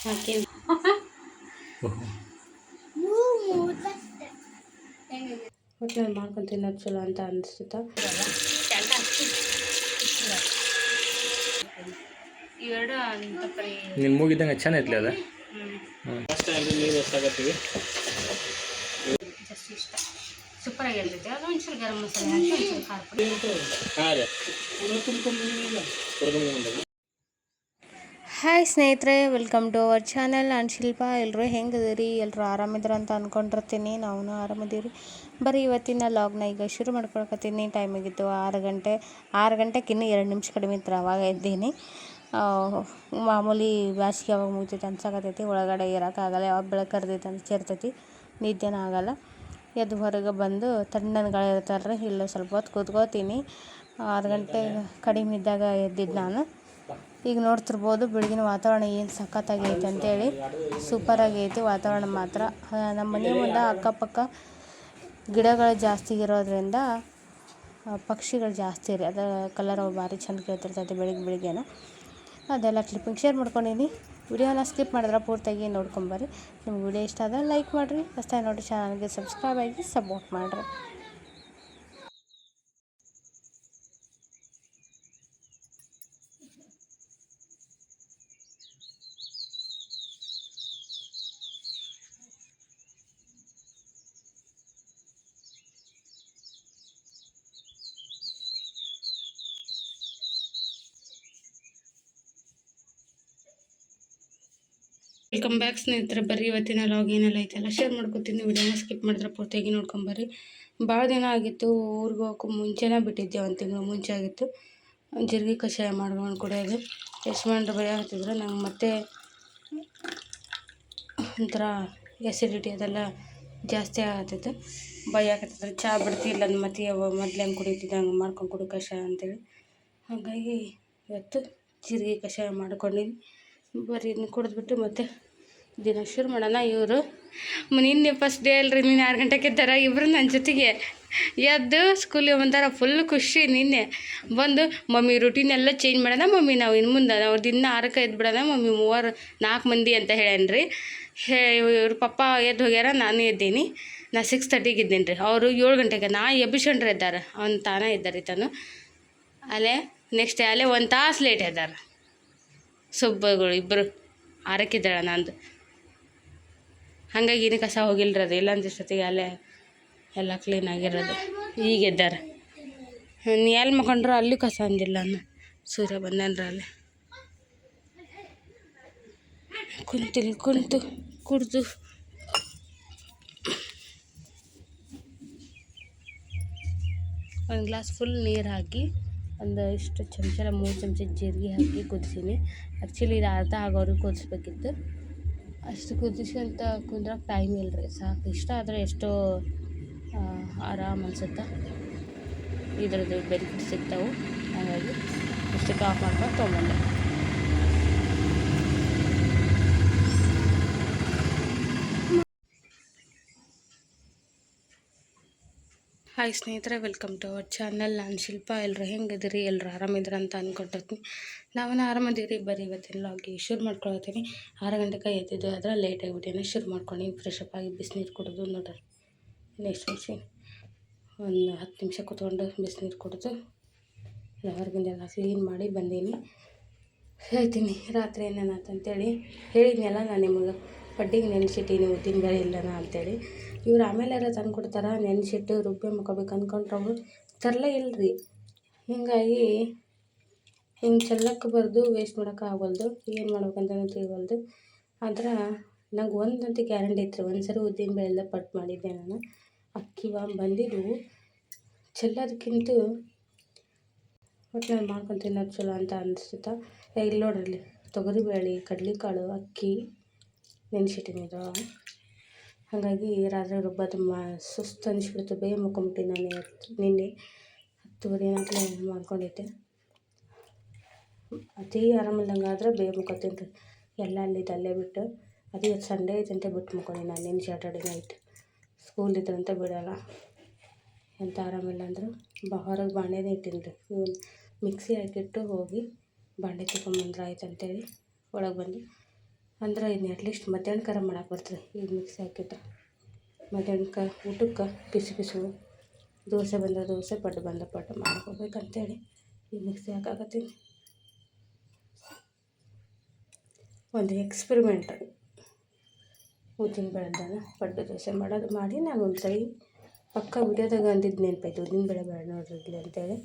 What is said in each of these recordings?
ಹಾಕಿ ಒಟ್ಟಿನಲ್ಲಿ ಮಾಡ್ಕೊಂಡು ತಿನ್ನೋದು ಚಲೋ ಅಂತ ಅನಿಸುತ್ತಾ. ಇವೆರಡು ನಿನ್ನ ಮೂಗಿದ್ದಂಗೆ ಚೆನ್ನಾಗಿತ್ಲಿ ಅದು. ಜಸ್ಟ್ ಇಷ್ಟ ಸೂಪರಾಗಿ ಇರ್ತೈತೆ. ಅದು ಒಂಚೂರು ಗರಂ ಮಸಾಲೆ ಹಾಕಿ ಒಂಚೂರು ಖಾರ ಪುಡಿ. ಹಾಯ್ ಸ್ನೇಹಿತರೆ, ವೆಲ್ಕಮ್ ಟು ಅವರ್ ಚಾನಲ್. ನಾನು ಶಿಲ್ಪ. ಎಲ್ಲರೂ ಹೆಂಗದಿರಿ? ಎಲ್ಲರೂ ಆರಾಮಿದ್ರು ಅಂತ ಅಂದ್ಕೊಂಡಿರ್ತೀನಿ. ನಾವು ಆರಾಮದೀವಿ. ಬರೀ ಇವತ್ತಿನ ಲಾಗ್ನ ಈಗ ಶುರು ಮಾಡ್ಕೊಳಕತ್ತೀನಿ. ಟೈಮ್ ಆಗಿತ್ತು 6 ಗಂಟೆ. 6 ಗಂಟೆಗೆ ಇನ್ನೂ 2 ನಿಮಿಷ ಕಡಿಮೆ ಇತ್ತು, ಅವಾಗ ಇದ್ದೀನಿ. ಮಾಮೂಲಿ ಬ್ಯಾಸಿಗೆ ಯಾವಾಗ ಮುಗ್ತೈತೆ ಅನ್ಸಕತ್ತೈತಿ. ಒಳಗಡೆ ಇರೋಕ್ಕಾಗಲ್ಲ, ಯಾವಾಗ ಬೆಳಕು ಕರ್ದೈತೆ ಅಂತ ಸೇರ್ತೈತಿ, ನಿದ್ದೆನೂ ಆಗಲ್ಲ. ಎದ್ದು ಹೊರಗೆ ಬಂದು ತಣ್ಣನ ಗಾಳಿ ಇರ್ತಾರ್ರಿ, ಇಲ್ಲ ಸ್ವಲ್ಪ ಹೊತ್ತು ಕೂತ್ಕೋತೀನಿ. 6 ಗಂಟೆ ಕಡಿಮೆ ಇದ್ದಾಗ ಎದ್ದಿದ್ದು ನಾನು. ಈಗ ನೋಡ್ತಿರ್ಬೋದು ಬೆಳಗಿನ ವಾತಾವರಣ ಏನು ಸಖತ್ತಾಗೈತೆ ಅಂತೇಳಿ. ಸೂಪರಾಗೈತಿ ವಾತಾವರಣ ಮಾತ್ರ. ನಮ್ಮ ಮನೆ ಮುಂದೆ ಅಕ್ಕಪಕ್ಕ ಗಿಡಗಳು ಜಾಸ್ತಿ ಇರೋದ್ರಿಂದ ಪಕ್ಷಿಗಳು ಜಾಸ್ತಿ ರೀ. ಅದರ ಕಲರ್ ಭಾರಿ ಚೆಂದ ಕೇಳ್ತಿರ್ತೈತೆ ಬೆಳಿಗ್ಗೆನ. ಅದೆಲ್ಲ ಕ್ಲಿಪ್ಪಿಂಗ್ ಶೇರ್ ಮಾಡ್ಕೊಂಡಿನಿ. ವಿಡಿಯೋನ ಸ್ಕಿಪ್ ಮಾಡಿದ್ರೆ ಪೂರ್ತಿಯಾಗಿ ನೋಡ್ಕೊಂಬರ್ರಿ. ನಿಮ್ಗೆ ವಿಡಿಯೋ ಇಷ್ಟ ಆದರೆ ಲೈಕ್ ಮಾಡಿರಿ, ಹೊಸ್ದಾಗಿ ನೋಡಿ ಚಾನಲ್ಗೆ ಸಬ್ಸ್ಕ್ರೈಬ್ ಆಗಿ ಸಪೋರ್ಟ್ ಮಾಡಿರಿ. ವೆಲ್ಕಮ್ ಬ್ಯಾಕ್ ಸ್ನೇಹಿತರೆ. ಬರ್ರಿ ಇವತ್ತಿನ ಲಾಗ್ ಏನೆಲ್ಲ ಐತೆಲ್ಲ ಶೇರ್ ಮಾಡ್ಕೊತೀನಿ. ವಿಡಿಯೋನ ಸ್ಕಿಪ್ ಮಾಡಿದ್ರೆ ಪೂರ್ತಿಯಾಗಿ ನೋಡ್ಕೊಂಬರ್ರಿ. ಭಾಳ ದಿನ ಆಗಿತ್ತು, ಊರಿಗೆ ಹೋಗೋಕೆ ಮುಂಚೆನೇ ಬಿಟ್ಟಿದ್ದೆ. 1 ತಿಂಗಳು ಮುಂಚೆ ಆಗಿತ್ತು. ಜೀರಿಗೆ ಕಷಾಯ ಮಾಡ್ಕೊಂಡು ಕುಡಿಯೋದು. ಯಜಮಾನ್ರು ಭಯ ಆಗ್ತಿದ್ರು ನಂಗೆ. ಮತ್ತೆ ಒಂಥರ ಎಸಿಡಿಟಿ ಅದೆಲ್ಲ ಜಾಸ್ತಿ ಆಗತ್ತೈತೆ. ಭಯ ಆಗತ್ತಿದ್ರೆ ಚಹಾ ಬಿಡ್ತಿಲ್ಲ ಅಂದ್ ಮತ್ತೆ ಮೊದಲು ಹೆಂಗೆ ಕುಡಿತಿದ್ದೆ ಹಂಗೆ ಮಾಡ್ಕೊಂಡು ಕುಡಿ ಕಷಾಯ ಅಂತೇಳಿ. ಹಾಗಾಗಿ ಇವತ್ತು ಜೀರಿಗೆ ಕಷಾಯ ಮಾಡ್ಕೊಂಡಿನಿ. ಬರೀ ಇದನ್ನ ಕುಡಿದ್ಬಿಟ್ಟು ಮತ್ತೆ ದಿನ ಶುರು ಮಾಡೋಣ. ಇವರು ನಿನ್ನೆ ಫಸ್ಟ್ ಡೇ ಅಲ್ರಿ, ನೀನು 6 ಗಂಟೆಗೆ ಎದ್ದಾರ ಇಬ್ಬರು ನನ್ನ ಜೊತೆಗೆ ಎದ್ದು ಸ್ಕೂಲಿಗೆ ಬಂದಾರ. ಫುಲ್ ಖುಷಿ. ನಿನ್ನೆ ಬಂದು ಮಮ್ಮಿ ರೂಟೀನ್ ಎಲ್ಲ ಚೇಂಜ್ ಮಾಡೋಣ ಮಮ್ಮಿ, ನಾವು ಇನ್ನು ಮುಂದೆ ನಾವು ದಿನ 6ಕ್ಕೆ ಎದ್ದು ಬಿಡೋಣ ಮಮ್ಮಿ, 4 ಮಂದಿ ಅಂತ ಹೇಳೇನ್ರಿ. ಇವ್ರ ಪಪ್ಪ ಎದ್ದು ಹೋಗ್ಯಾರ, ನಾನು ಎದ್ದೀನಿ. ನಾ 6:30ಗೆ ಇದ್ದೀನಿ ರೀ. ಅವರು 7 ಗಂಟೆಗೆ ನಾ ಎಬ್ಬಿಸ್ಕೊಂಡ್ರೆ ಇದ್ದಾರೆ. ಅವ್ನು ತಾನೇ ಇದ್ದಾರೆ ತಾನು. ಅಲ್ಲೇ ನೆಕ್ಸ್ಟ್ ಅಲ್ಲೇ 1 ತಾಸು ಲೇಟ್ ಇದ್ದಾರೆ ಸುಬ್ಬಗಳು ಇಬ್ಬರು. 6ಕ್ಕೆ ಇದ್ದಾಳೆ ನಂದು. ಹಾಗಾಗಿ ಇನ್ನೂ ಕಸ ಹೋಗಿಲ್ರಿ. ಅದು ಇಲ್ಲ ಅಂದಿಷ್ಟೊತ್ತಿಗೆ ಅಲ್ಲೇ ಎಲ್ಲ ಕ್ಲೀನ್ ಆಗಿರೋದು. ಈಗ ಎದ್ದಾರೆ. ನೀ ಎಲ್ಲಿ ಮಕ್ಕೊಂಡ್ರು ಅಲ್ಲಿ ಕಸ ಅಂದಿಲ್ಲ ನಾನು. ಸೂರ್ಯ ಬಂದನ್ರ ಅಲ್ಲಿ ಕುಂತು ಕುಡ್ದು ಒಂದು ಗ್ಲಾಸ್ ಫುಲ್ ನೀರು ಹಾಕಿ ಒಂದು ಇಷ್ಟು ಚಮಚ 3 ಚಮಚ ಜೀರಿಗೆ ಹಾಕಿ ಕುದಿಸೀನಿ. ಆ್ಯಕ್ಚುಲಿ ಇದು ಅರ್ಧ ಆಗೋರಿಗೆ ಕುದಿಸ್ಬೇಕಿತ್ತು. ಅಷ್ಟು ಕುದಿಸ್ಕೊಂತ ಕುಂದ್ರಕ್ಕೆ ಟೈಮ್ ಇಲ್ಲರಿ. ಸಾಕು ಇಷ್ಟ ಆದರೆ ಎಷ್ಟೋ ಆರಾಮ್ ಅನ್ಸುತ್ತೆ. ಇದ್ರದ್ದು ಬೆನಿಫಿಟ್ ಸಿಗ್ತಾವೆ. ಹಾಗಾಗಿ ಇಷ್ಟಕ್ಕೆ ಆಫ್ ಮಾಡ್ಕೊಂಡು ತೊಗೊಂಡೆ. ಹಾಯ್ ಸ್ನೇಹಿತರೆ, ವೆಲ್ಕಮ್ ಟು ಅವರ್ ಚಾನಲ್. ನಾನು ಶಿಲ್ಪ. ಎಲ್ಲರೂ ಹೆಂಗಿದ್ದೀರಿ? ಎಲ್ಲರೂ ಆರಾಮಿದ್ರ ಅಂತ ಅಂದ್ಕೊಳ್ತೀನಿ. ನಾವನ್ನ ಆರಾಮದೀರಿ. ಬರೀ ಇವತ್ತಿನ ಲಾಗಿ ಶುರು ಮಾಡ್ಕೊಳ್ತೀನಿ. 6 ಗಂಟೆಗೆ ಎದ್ದಿದ್ದು ಆದರೆ ಲೇಟ್ ಆಗಿಬಿಟ್ಟೇನೆ. ಶುರು ಮಾಡ್ಕೊಂಡು ಫ್ರೆಶ್ ಅಪ್ ಆಗಿ ಬಿಸಿನೀರು ಕುಡಿದು ನೋಡ್ರಿ. ನೆಕ್ಸ್ಟ್ ಒಂದು 10 ನಿಮಿಷ ಕೂತ್ಕೊಂಡು ಬಿಸಿನೀರು ಕುಡಿದು ಹೊರಗಿಂದೆಲ್ಲ ಕ್ಲೀನ್ ಮಾಡಿ ಬಂದೀನಿ. ಹೇಳ್ತೀನಿ ರಾತ್ರಿ ಏನೇನಾತಂತೇಳಿ. ಹೇಳಿದ್ನೆಲ್ಲ ನಾನು ನಿಮಗೆ ಪಡ್ಡಿಗೆ ನೆನೆಸಿಟ್ಟೀನಿ ಉದ್ದಿನಬೇಳೆ ಇಲ್ಲನ ಅಂತೇಳಿ. ಇವ್ರು ಆಮೇಲೆ ಯಾರು ತಂದು ಕೊಡ್ತಾರೆ, ನೆನೆಸಿಟ್ಟು ರುಬ್ಬಿ ಮುಕ್ಕೋಬೇಕು ಅಂದ್ಕೊಂಡ್ರೆ ಅವರು ತರಲೇ ಇಲ್ಲರಿ. ಹೀಗಾಗಿ ಹಿಂಗೆ ಚೆಲ್ಲಕ್ಕೆ ಬರೋದು, ವೇಸ್ಟ್ ಮಾಡೋಕೆ ಆಗೋಲ್ದು. ಏನು ಮಾಡ್ಬೇಕಂತ ತಿಳಿವಲ್ದು. ಆದ್ರೆ ನಂಗೆ ಒಂದಂತೂ ಗ್ಯಾರಂಟಿ ಐತ್ರಿ. ಒಂದು ಸರಿ ಉದ್ದಿನಬೇಳೆ ಎಲ್ಲ ಪಟ್ಟು ಮಾಡಿದ್ದೆ ನಾನು. ಅಕ್ಕಿ ಬಂದಿದ್ದು ಚೆಲ್ಲೋದಕ್ಕಿಂತ ಒಟ್ಟಿನಲ್ಲಿ ಮಾಡ್ಕೊಂಡು ತಿನ್ನೋದು ಚಲೋ ಅಂತ ಅನಿಸುತ್ತಾ. ಇಲ್ಲಿ ನೋಡ್ರಿ, ತೊಗರಿಬೇಳೆ, ಕಡಲೆಕಾಳು, ಅಕ್ಕಿ ನೆನೆಸಿಟ್ಟಿದ್ದು. ಹಾಗಾಗಿ ರಾತ್ರಿ ರುಬ್ಬೋದು ಸುಸ್ತು ಅನಿಸ್ಬಿಡ್ತು. ಬೇಗ ಮುಕ್ಕೊಂಬಿಟ್ಟು ನಾನು ನಿನ್ನೆ 10:30 ಏನಾಗಲೇ ಮಾಡ್ಕೊಂಡಿದ್ದೆ. ಅತಿ ಆರಾಮಿಲ್ದಂಗೆ ಆದರೆ ಬೇಗ ಮುಕ್ಕೋತೀನಿ ರೀ. ಎಲ್ಲ ಅಲ್ಲಿದ್ದು ಅಲ್ಲೇ ಬಿಟ್ಟು. ಅದು ಇವತ್ತು ಸಂಡೇ ಐತಂತೆ ಬಿಟ್ಟು ಮುಕ್ಕೊಂಡು ನಾನು. ನಿನ್ನೆ ಸ್ಯಾಟರ್ಡೆ ನೈಟ್ ಸ್ಕೂಲ್ ಇದ್ರಂತೆ ಬಿಡೋಲ್ಲ. ಎಂಥ ಆರಾಮಿಲ್ಲ ಅಂದರು ಹೊರಗೆ ಬಾಂಡೆನೇ ಇಟ್ಟೀನಿ ರೀ. ಮಿಕ್ಸಿ ಹಾಕಿಟ್ಟು ಹೋಗಿ ಬಾಂಡೆ ತೊಗೊಂಬಂದ್ರೆ ಆಯ್ತು ಅಂತೇಳಿ ಒಳಗೆ ಬಂದು ಅಂದ್ರೆ ಇನ್ನು ಅಟ್ಲೀಸ್ಟ್ ಮಧ್ಯಾಹ್ನಕ್ಕಾರ ಮಾಡಕ್ಕೆ ಬರ್ತದೆ. ಈಗ ಮಿಕ್ಸಿ ಹಾಕಿಟ್ರೆ ಮಧ್ಯಾಹ್ನಕ್ಕೆ ಊಟಕ್ಕೆ ಬಿಸಿ ಬಿಸಿ ದೋಸೆ ಬಂದರೆ ದೋಸೆ, ಪಡ್ಡು ಬಂದರೆ ಪಡ್ಡು ಮಾಡ್ಕೋಬೇಕಂತೇಳಿ ಈ ಮಿಕ್ಸಿ ಹಾಕಾಕತ್ತೀನಿ. ಒಂದು ಎಕ್ಸ್ಪೆರಿಮೆಂಟ್, ಉದ್ದಿನ ಬೇಳೆದಾನ ಪಡ್ಡು ದೋಸೆ ಮಾಡೋದು ಮಾಡಿ ನಾನು ಒಂದು ಸರಿ ಪಕ್ಕ ವಿಡಿಯೋದಾಗ ಅಂದಿದ್ದು ನೆನಪಾಯ್ತು, ಉದ್ದಿನ ಬೇಳೆ ಬೇಡ ನೋಡ್ರಿ ಇಲ್ಲಿ ಅಂತೇಳಿ.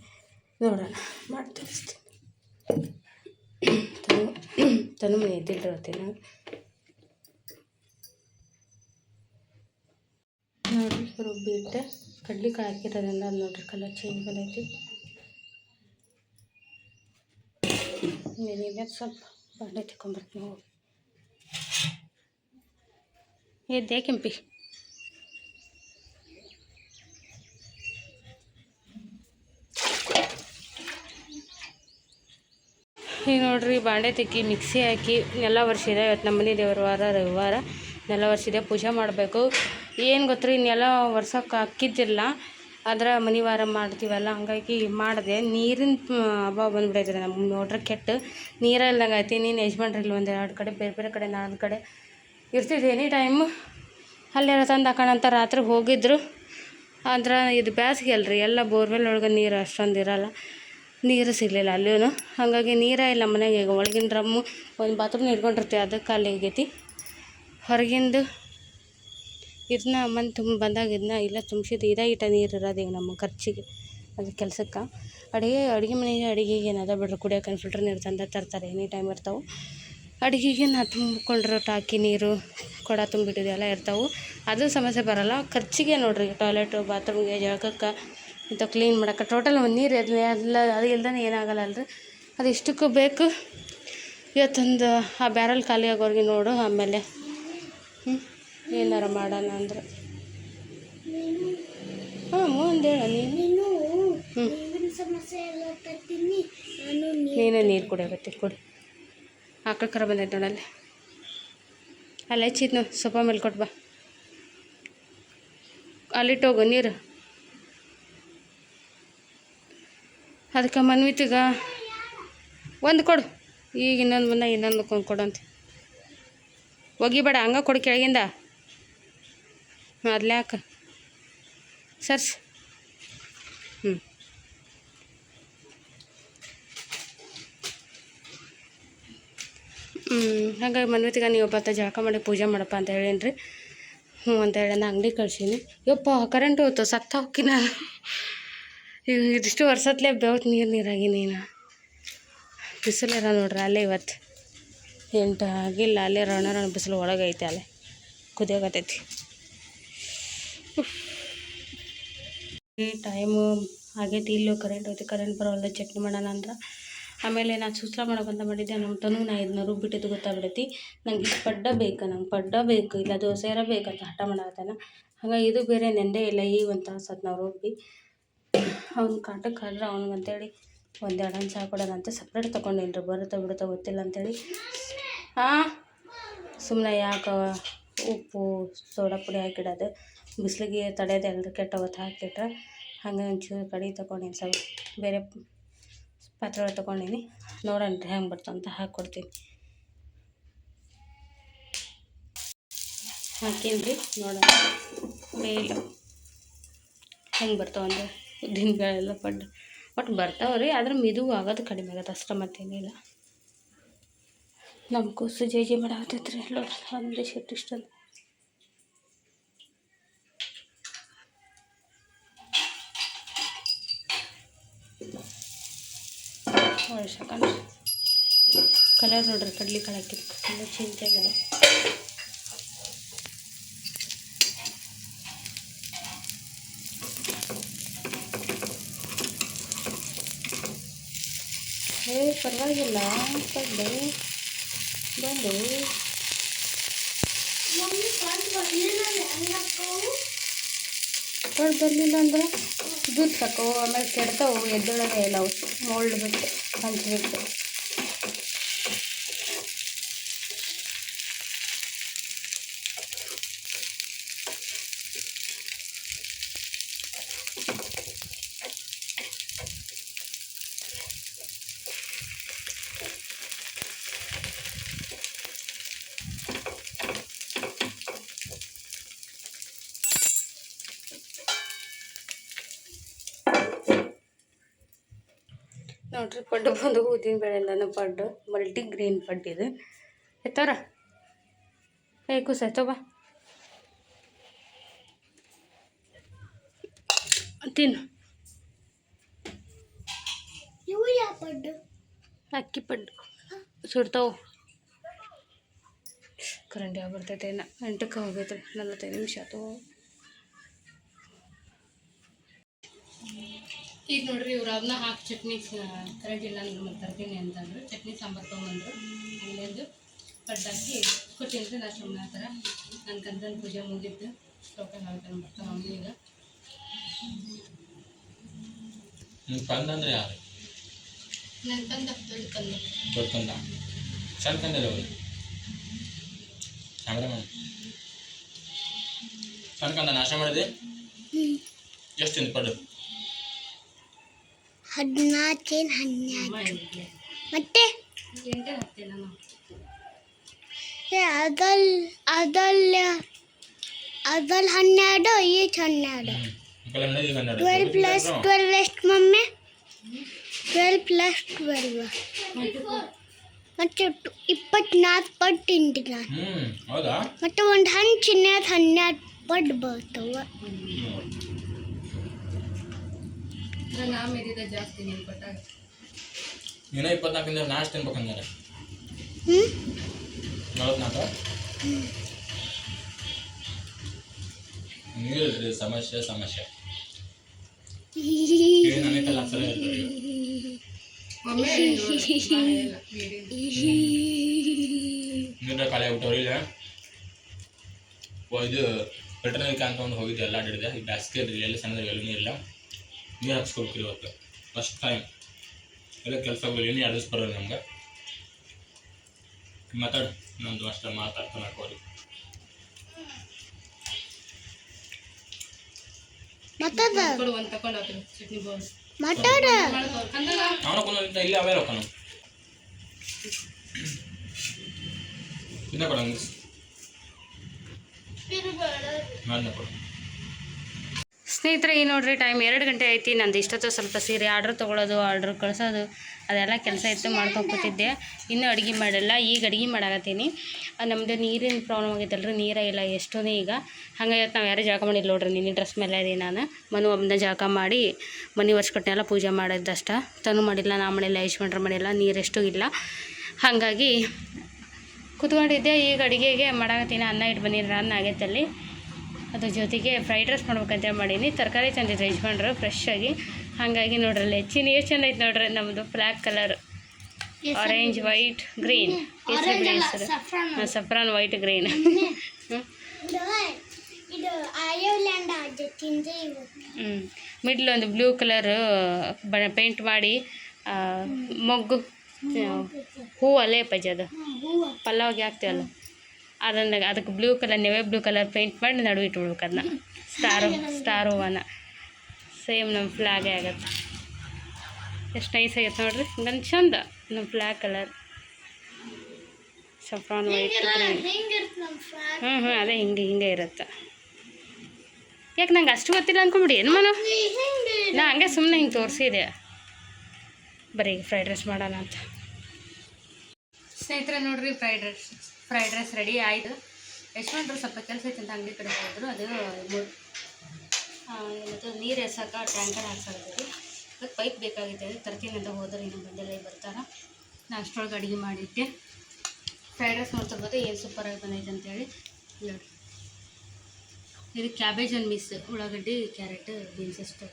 ನೋಡೋಣ ಮಾಡಿ ತೋರಿಸ್ತೀನಿ. ತನು ಮನೆ ಎದ್ದಿಲ್ರಿ ಹೊತ್ತಿನ ನೋಡಿರಿ, ರುಬ್ಬಿ ಇಟ್ಟೆ ಕಡ್ಲಿಕಾಯಿ ಹಾಕಿರೋದ್ರಿಂದ ಅದು ನೋಡ್ರಿ ಕಲರ್ ಚೇಂಜ್ ಬಂದೈತಿ. ನೀನು ಸ್ವಲ್ಪ ಬಾಂಡೆ ತಗೊಂಬರ್ತೀನಿ ಹೋಗಿ. ಎದ್ದೆ ಕೆಂಪಿ? ಈಗ ನೋಡ್ರಿ ಬಾಂಡೆ ತಿಕ್ಕಿ ಮಿಕ್ಸಿ ಹಾಕಿ ನೆಲ ಒರೆಸಿದೆ. ಇವತ್ತು ನಮ್ಮ ಮನೆ ದೇವ್ರ ವಾರ, ರವಿವಾರ ನೆಲ ಒರೆಸಿದೆ. ಪೂಜೆ ಮಾಡಬೇಕು. ಏನು ಗೊತ್ತ್ರಿ, ನೆಲ ಒರ್ಸೋಕೆ ಹಾಕಿದ್ದಿಲ್ಲ, ಆದ್ರೆ ಮನೆ ವಾರ ಮಾಡ್ತೀವಲ್ಲ ಹಂಗಾಗಿ ಮಾಡಿದೆ. ನೀರಿನ ಅಭಾವ ಬಂದುಬಿಡೈತೆ ನಮ್ಮ ಮೋಟ್ರ್ ಕೆಟ್ಟು ನೀರೇ ಇಲ್ದಂಗೆ ಐತಿ. ನೀನು ಯಜಮಾನ್ರಿಲ್ಲ, ಒಂದು 2 ಕಡೆ ಬೇರೆ ಬೇರೆ ಕಡೆ 4 ಕಡೆ ಇರ್ತಿದ್ದೆ. ಎನಿ ಟೈಮು ಅಲ್ಲೇ ತಂದು ಹಾಕೋಣಂತ ರಾತ್ರಿ ಹೋಗಿದ್ರು. ಆದ್ರೆ ಇದು ಬೇಸಿಗೆ ಅಲ್ರಿ, ಎಲ್ಲ ಬೋರ್ವೆಲ್ ಒಳಗೆ ನೀರು ಅಷ್ಟೊಂದು ಇರೋಲ್ಲ, ನೀರು ಸಿಗಲಿಲ್ಲ ಅಲ್ಲೂ. ಹಾಗಾಗಿ ನೀರೇ ಇಲ್ಲ ಮನೆಗೆ. ಈಗ ಒಳಗಿನ ಡ್ರಮ್ಮು ಒಂದು ಬಾತ್ರೂಮ್ ಇಟ್ಕೊಂಡಿರ್ತೀವಿ, ಅದಕ್ಕೆ ಖಾಲಿ ಆಗೈತಿ. ಹೊರಗಿಂದು ಇದನ್ನ ತುಂಬ ಬಂದಾಗ ಇದನ್ನ ಇಲ್ಲ ತುಂಬಿಸಿದ್ದು ಇಟ ನೀರು ಇರೋದು ಈಗ ನಮ್ಮ ಖರ್ಚಿಗೆ, ಅದು ಕೆಲಸಕ್ಕೆ. ಅಡುಗೆ ಮನೆಗೆ ಅಡುಗೆಗೆ ಏನದ ಬಿಡ್ರಿ, ಕುಡಿಯೋಕೆ ಫಿಲ್ಟರ್ ನೀರು ತರ್ತಾರೆ, ಎನಿ ಟೈಮ್ ಇರ್ತಾವೆ. ಅಡುಗೆಗೆ ನಾ ತುಂಬಿಕೊಂಡಿರೋ ಟಾಕಿ ನೀರು ಕೊಡ ತುಂಬಿಟ್ಟಿದ್ದೆಲ್ಲ ಇರ್ತಾವೆ, ಅದು ಸಮಸ್ಯೆ ಬರೋಲ್ಲ. ಖರ್ಚಿಗೆ ನೋಡಿರಿ, ಟಾಯ್ಲೆಟು, ಬಾತ್ರೂಮ್ಗೆ, ಜಳಕಕ್ಕೆ, ಇಂಥ ಕ್ಲೀನ್ ಮಾಡೋಕೆ ಟೋಟಲ್ ಒಂದು ನೀರು ಎಲ್ಲ ಅದು ಇಲ್ದೇ ಏನಾಗಲ್ಲ ಅಲ್ರಿ. ಅದು ಇಷ್ಟಕ್ಕೂ ಬೇಕು. ಇವತ್ತೊಂದು ಆ ಬ್ಯಾರಲ್ ಖಾಲಿ ಆಗೋರಿಗೆ ನೋಡು, ಆಮೇಲೆ ಏನಾರು ಮಾಡೋಣ ಅಂದ್ರೆ ಮುಂದೆ ಹೇಳ. ನೀನು ನೀರು ಕುಡಿಯೋಕತ್ತಿ, ಕುಡಿ. ಆಕಳ ಕರ ಬಂದೈತೆ ನೋಡಲ್ಲಿ, ಅಲ್ಲಿ ಹೆಚ್ಚಿದ್ನು ಸೊಪ್ಪ ಮೇಲೆ ಕೊಟ್ಟು ಬಾ, ಅಲ್ಲಿಟ್ಟೋಗು ನೀರು. ಅದಕ್ಕೆ ಮನ್ವಿತಿಗ ಒಂದು ಕೊಡು, ಈಗ ಇನ್ನೊಂದು ಬಂದ ಇನ್ನೊಂದು ಕೊಡಂತ. ಒಗಿಬೇಡ, ಹಂಗೆ ಕೊಡು ಕೆಳಗಿಂದ. ಅದ್ಲೆ ಯಾಕೆ ಸರ್ಸ್. ಹಾಗಾಗಿ ಮನ್ವಿತಿಗ ನೀವು ಒಬ್ಬತ್ತ ಜಳಕ ಮಾಡಿ ಪೂಜೆ ಮಾಡಪ್ಪ ಅಂತ ಹೇಳೀನಿ ರೀ. ಹ್ಞೂ ಅಂತ ಹೇಳಿ ನಾನು ಅಂಗಡಿ ಕಳ್ಸೀನಿ. ಯಪ್ಪ ಕರೆಂಟ್ ಹೋಯ್ತು, ಸತ್ತ ಹೋಗ್ತೀನಿ ನಾನು. ಈಗ ಇದಿಷ್ಟು ವರ್ಷತ್ಲೇ ಬೆವತ್ತು ನೀರಾಗಿ ನೀನು ಬಿಸಿಲಿರ ನೋಡ್ರಿ. ಅಲ್ಲೇ ಇವತ್ತು 8 ಆಗಿಲ್ಲ, ಅಲ್ಲೇ ರಣ ಬಿಸಿಲು ಒಳಗೆ ಐತೆ, ಅಲ್ಲೇ ಕುದಿಯೋಕತ್ತೈತಿ. ಈ ಟೈಮು ಆಗೈತಿ, ಇಲ್ಲೂ ಕರೆಂಟ್ ಹೋಯ್ತು. ಕರೆಂಟ್ ಬರೋಲ್ಲ, ಚಟ್ನಿ ಮಾಡೋಣ ಅಂದ್ರೆ. ಆಮೇಲೆ ನಾನು ಸೂಸ್ಲ ಮಾಡೋಕ್ಕಂತ ಮಾಡಿದ್ದೆ. ನಮ್ಮ ತನೂ ನಾ ಇದನ್ನ ರುಬ್ಬಿಟ್ಟಿದ್ದು ಗೊತ್ತಾಗ್ಬಿಡೈತಿ. ನಂಗೆ ಇದು ಪಡ್ಡ ಬೇಕು, ನಂಗೆ ಪಡ್ಡ ಬೇಕು, ಇಲ್ಲ ದೋಸೆರ ಬೇಕಂತ ಹಠ ಮಾಡತ್ತಾನ. ಹಾಗಾಗಿ ಇದು ಬೇರೆ ನೆಂದೇ ಇಲ್ಲ. ಈಗ ಒಂದು ತಾಸು ಅದು ನಾವು ರುಬ್ಬಿ ಅವ್ನ ಕಾಟಕ್ಕೆ ಆದ್ರೆ ಅವ್ನಿಗಂತೇಳಿ 1-2 ಹಂಚು ಹಾಕೊಡೋಣ ಅಂತ ಸಪ್ರೇಟ್ ತೊಗೊಂಡೇನಿ ರೀ. ಬರುತ್ತಾ ಬಿಡುತ್ತಾ ಗೊತ್ತಿಲ್ಲ ಅಂಥೇಳಿ. ಸುಮ್ಮನೆ ಯಾಕೆ ಉಪ್ಪು ಸೋಡಾ ಪುಡಿ ಹಾಕಿಡೋದು, ಬಿಸಿಲಿಗೆ ತಡೆಯೋದು ಎಲ್ಲರೂ ಕೆಟ್ಟವತ್ತು ಹಾಕಿಟ್ರೆ. ಹಾಗೆ ಒಂಚೂರು ಕಡಿ ತೊಗೊಂಡೀನಿ, ಸ್ವಲ್ಪ ಬೇರೆ ಪಾತ್ರೆ ತೊಗೊಂಡೀನಿ. ನೋಡೋಣ ರೀ ಹೆಂಗೆ ಬರ್ತಾವ ಅಂತ ಹಾಕ್ಕೊಡ್ತೀನಿ. ಹಾಕೀನಿ ರೀ, ನೋಡೋಣ ಇಲ್ಲ ಹೆಂಗೆ ಬರ್ತಾವ ಅಂದ್ರೆ. ಉದ್ದಿನ ಬೇಳೆ ಎಲ್ಲ ಪಡ್ಡು ಒಟ್ಟು ಬರ್ತಾವೆ ರೀ, ಆದ್ರೆ ಮಿದು ಆಗೋದು ಕಡಿಮೆ ಆಗೋದು ಅಷ್ಟೇ, ಮತ್ತೇನಿಲ್ಲ. ನಮ್ಮ ಕೂಸು ಜೆ ಮಾಡಾಕತ್ತೈತೆ ರೀ. ನೋಡ್ರಿ ಒಂದೇ ಶೆಟ್ ಇಷ್ಟೊಂದು ಒಳ್ಳೆ ಕಲರ್ ನೋಡ್ರಿ. ಕಡ್ಲಿಕಾಳು ಹಾಕಿದ್ದು ಕಲರ್ ಚೇಂಜ್ ಆಗ್ಯದ. ಪರವಾಗಿಲ್ಲ, ಪಡ್ಡು ಬಂದು ಪಡ್ಡು ಬರಲಿಲ್ಲ ಅಂದ್ರೆ ದುಡ್ಡು ಸಾಕು, ಆಮೇಲೆ ಕೆಡ್ತಾವು, ಎದ್ದೊಳಗೆ ಇಲ್ಲ ಅವು ಮೋಲ್ಡ್ ಬಿಟ್ಟು ಹಂಚ್ಬಿಟ್ಟು. ನೋಡ್ರಿ ಪಡ್ಡು ಬಂದು ಉದ್ದಿನ ಬೇಳೆಲ್ಲನೂ ಪಡ್ಡು ಮಲ್ಟಿ ಗ್ರೀನ್ ಪಡ್ಡು ಇದು ಎತ್ತವ್ರ ಕುಸ ಬಾ ತಿನ್ನು. ಇವು ಯಾವ ಪಡ್ಡು? ಅಕ್ಕಿ ಪಡ್ಡು ಸುಡ್ತಾವು. ಕರೆಂಟ್ ಯಾವ ಬರ್ತೈತೆ ಇನ್ನು 8ಕ್ಕೆ ಹೋಗೈತೆ 45 ನಿಮಿಷ ಆಯ್ತು. ಈಗ ನೋಡ್ರಿ ಇವ್ರು ಅದನ್ನ ಹಾಕಿ ಚಟ್ನಿ ಕರೆಂಟ್ ಇಲ್ಲ ಅಂದ್ರೆ ಮತ್ತೆ ತರ್ತೀನಿ ಅಂತಂದ್ರು. ಚಟ್ನಿ ಸಾಂಬಾರು ತೊಗೊಂಬಂದ್ರು. ಅಲ್ಲೇದು ಪಡ್ಡು ಹಾಕಿ ಕೊಟ್ಟಿದ್ರೆ ನಾ ಸುಮ್ಮನೆ ಆ ಥರ ನನ್ನ ಕಂದನ ಪೂಜೆ ಮುಗಿದ್ದು ಟೋಕನ್ ಹಾಕ್ತಾನೆ ಬರ್ತಾನೆ ಅವನು. ಈಗ ಕಂದ ಅಂದ್ರೆ ಯಾರು? ನನ್ನ ಕಂದ ದೊಡ್ಡ ಕಂದ ಗೊತ್ತಂದ ಸಣ್ಣ ಕಂದಲ್ಲ ಅವರು ಕ್ಯಾಮ್ರಾಮನ್ ಸಣ್ಣ ಕಂದ ನಾಶ ಮಾಡಿದೆ. ಎಷ್ಟು ತಿಂದು ಪಡ್ಡು? 14 12 ಮತ್ತೆ ಎಂಟೇ ಹಾಕ್ತೀನಿ ನಾನು. ಅದಲ್ಲಿ 12 ಈ 12 12 ಪ್ಲಸ್ 12 ಎಷ್ಟು ಮಮ್ಮಿ? 12 ಪ್ಲಸ್ 12 ಮತ್ತೆ 24 ಪಟ್ಟು ತಿಂತೀನಿ ನಾನು. ಹೌದಾ? ಮತ್ತೆ ಒಂದು ಹಣ್ಣು ಚಿನ್ನದ 12 ಪಟ್ಟು ಬರ್ತವ. ನಾ ಮೇದಿದೆ ಜಾಸ್ತಿ ನೀನು ಕೊಟ್ಟಾಗ. ನೀನು 24 ನಾಶ ತಿನ್ಬೇಕಂದ್ರೆ 44 ನೀರು ಸಮಸ್ಯೆ ನನಗೆಲ್ಲ ಅಕ್ಷರ ನೀರ ಖಾಲಿ ಆಗ್ಬಿಟ್ಟವ್ರಿ. ಇಲ್ಲ ಇದು ಪೆಟ್ರೋಲ್ ಕ್ಯಾನ್ ತೊಗೊಂಡು ಹೋಗಿದ್ದೆ ಎಲ್ಲ ಅಡ್ಡಿದೆ. ಈ ಬ್ಯಾಸ್ಗೆ ಎಲ್ಲಿ ಸಣ್ಣದಾಗ ಎಲ್ಲೂ ಇಲ್ಲ. ನೀರು ಹಾಕ್ಸ್ಕೊಬೇಕ್ರಿ ಇವತ್ತು ಫಸ್ಟ್ ಟೈಮ್. ಎಲ್ಲ ಕೆಲಸ ಹೋಗಲಿ ಏನು 2 ದಿವಸ ಬರೋದು ನಮ್ಗೆ. ಮಾತಾಡು ಇನ್ನೊಂದು ಅಷ್ಟ ಮಾತಾಡ್ತಾನೆ ಹಾಕೋರಿ. ಒಂದು ತಗೊಂಡು ಹೋಗ್ತೀನಿ ಚಟ್ನಿ ಬೌಲ್ ಮಾತಾಡ ಅವನ ಇಲ್ಲಿ ಅವೇ ಹೋಗೋಣ ಇನ್ನ ಕೊಡಂಗ ಕೊಡು. ಸ್ನೇಹಿತರೆ ಈ ನೋಡ್ರಿ ಟೈಮ್ 2 ಗಂಟೆ ಐತಿ. ನಂದು ಇಷ್ಟೊತ್ತು ಸ್ವಲ್ಪ ಸೀರೆ ಆರ್ಡ್ರ್ ತೊಗೊಳೋದು ಆರ್ಡ್ರ್ ಕಳ್ಸೋದು ಅದೆಲ್ಲ ಕೆಲಸ ಇತ್ತು ಮಾಡ್ಕೊತಿದ್ದೆ. ಇನ್ನೂ ಅಡುಗೆ ಮಾಡಿಲ್ಲ. ಈಗ ಅಡುಗೆ ಮಾಡಾಕತ್ತೀನಿ. ನಮ್ಮದು ನೀರಿನ ಪ್ರಾಬ್ಲಮ್ ಆಗೈತಲ್ರಿ, ನೀರೇ ಇಲ್ಲ ಎಷ್ಟೊಂದು ಈಗ. ಹಂಗಾಗಿ ನಾವು ಯಾರೂ ಜಳಕ ಮಾಡಿಲ್ಲ ನೋಡ್ರಿ. ನಿನ್ನೆ ಡ್ರೆಸ್ ಮೇಲೆ ಇದೆ ನಾನು ಮನು ಒಬ್ಬನ ಜಳಕ ಮಾಡಿ ಮನೆ ಒರ್ಸ್ಕೊಟ್ಟನೆಲ್ಲ ಪೂಜೆ ಮಾಡಿದ್ದಷ್ಟ. ತನು ಮಾಡಿಲ್ಲ, ನಾ ಮಾಡಿಲ್ಲ, ಯಶ್ವಂಡ್ರು ಮಾಡಿಲ್ಲ. ನೀರೆಷ್ಟು ಇಲ್ಲ. ಹಾಗಾಗಿ ಕೂತ್ಕೊಂಡಿದ್ದೆ. ಈಗ ಅಡುಗೆಗೆ ಮಾಡಾಕತ್ತೀನಿ. ಅನ್ನ ಇಟ್ಟು ಬಂದಿದ್ರೆ ಅನ್ನ ಆಗೈತೆ ಅಲ್ಲಿ. ಅದ್ರ ಜೊತೆಗೆ ಫ್ರೈಡ್ ರೈಸ್ ಮಾಡ್ಬೇಕಂತೇಳಿ ಮಾಡೀನಿ. ತರಕಾರಿ ತಂದಿದ್ರು ಯಜಮಾನ್ರು ಫ್ರೆಶ್ ಆಗಿ. ಹಾಗಾಗಿ ನೋಡ್ರಲ್ಲಿ ಹೆಚ್ಚಿನ ಎಷ್ಟು ಚೆಂದ ಐತೆ ನೋಡ್ರಿ. ನಮ್ಮದು black colour orange white green ಹೆಸರು ಸಫ್ರಾನ್ ವೈಟ್ ಗ್ರೀನ್. ಮಿಡ್ಲ್ ಒಂದು ಬ್ಲೂ ಕಲರ್ ಪೇಂಟ್ ಮಾಡಿ ಮೊಗ್ಗು ಹೂ ಅಲ್ಲೇ ಪಜ್ಜಿ ಅದು ಪಲಾವ್ಗೆ ಹಾಕ್ತೀವಲ್ಲ ಅದಕ್ಕೆ ಬ್ಲೂ ಕಲರ್ ನೆವೆ ಬ್ಲೂ ಕಲರ್ ಪೇಂಟ್ ಮಾಡಿ ನಡುವೆ ಇಟ್ಬಿಡ್ಬೇಕು. ಅದನ್ನ ಸ್ಟಾರ್ ಹೂವನ್ನ ಸೇಮ್ ನಮ್ಮ ಫ್ಲಾಗೇ ಆಗತ್ತೆ. ಎಷ್ಟು ನೈಸ್ ಆಗೈತೆ ನೋಡ್ರಿ. ಹಂಗಂದು ಚಂದ ನಮ್ಮ flag colour Safran white green. ಅದೇ ಹಿಂಗೆ ಇರುತ್ತೆ. ಯಾಕೆ ನಂಗೆ ಅಷ್ಟು ಗೊತ್ತಿಲ್ಲ ಅಂದ್ಕೊಂಬಿಡಿ ಏನು ಮನು. ನಾ ಹಂಗೆ ಸುಮ್ಮನೆ ಹಿಂಗೆ ತೋರಿಸಿದೆ. ಬರೀ ಈಗ ಫ್ರೈಡ್ ರೈಸ್ ಮಾಡೋಣ ಅಂತ. ಸ್ನೇಹಿತರೆ ನೋಡ್ರಿ ಫ್ರೈಡ್ ರೈಸ್ ರೆಡಿ ಆಯಿತು. ಯಶವಂತರು ಸ್ವಲ್ಪ ಕೆಲಸ ಐತೆ ಅಂತ ಅಂಗಡಿ ಕಡೆ ಹೋದರು. ಅದು ಮತ್ತು ನೀರು ಎಸಕ್ಕೆ ಟ್ಯಾಂಕರ್ ಹಾಕ್ಸಾಕ್ತೀವಿ. ಅದಕ್ಕೆ ಪೈಪ್ ಬೇಕಾಗಿತ್ತು. ಅದು ತರ್ತೀನಿ ಅಂತ ಹೋದ್ರೆ ಇನ್ನೂ ಬಂದೆಲ್ಲ ಬರ್ತಾರೆ. ನಾನು ಅಷ್ಟರೊಳಗೆ ಅಡುಗೆ ಮಾಡಿದ್ದೆ. ಫ್ರೈಡ್ ರೈಸ್ ಮಾಡ್ತಿರ್ಬೋದು ಏನು ಸೂಪರಾಗಿ ಬಂದೈತೆ ಅಂತೇಳಿ ನೋಡಿ. ಇದು ಕ್ಯಾಬೇಜ್ ಒಂದು ಮಿಸ್, ಉಳ್ಳಾಗಡ್ಡಿ ಕ್ಯಾರೆಟ್ ಬೀನ್ಸ್ ಅಷ್ಟು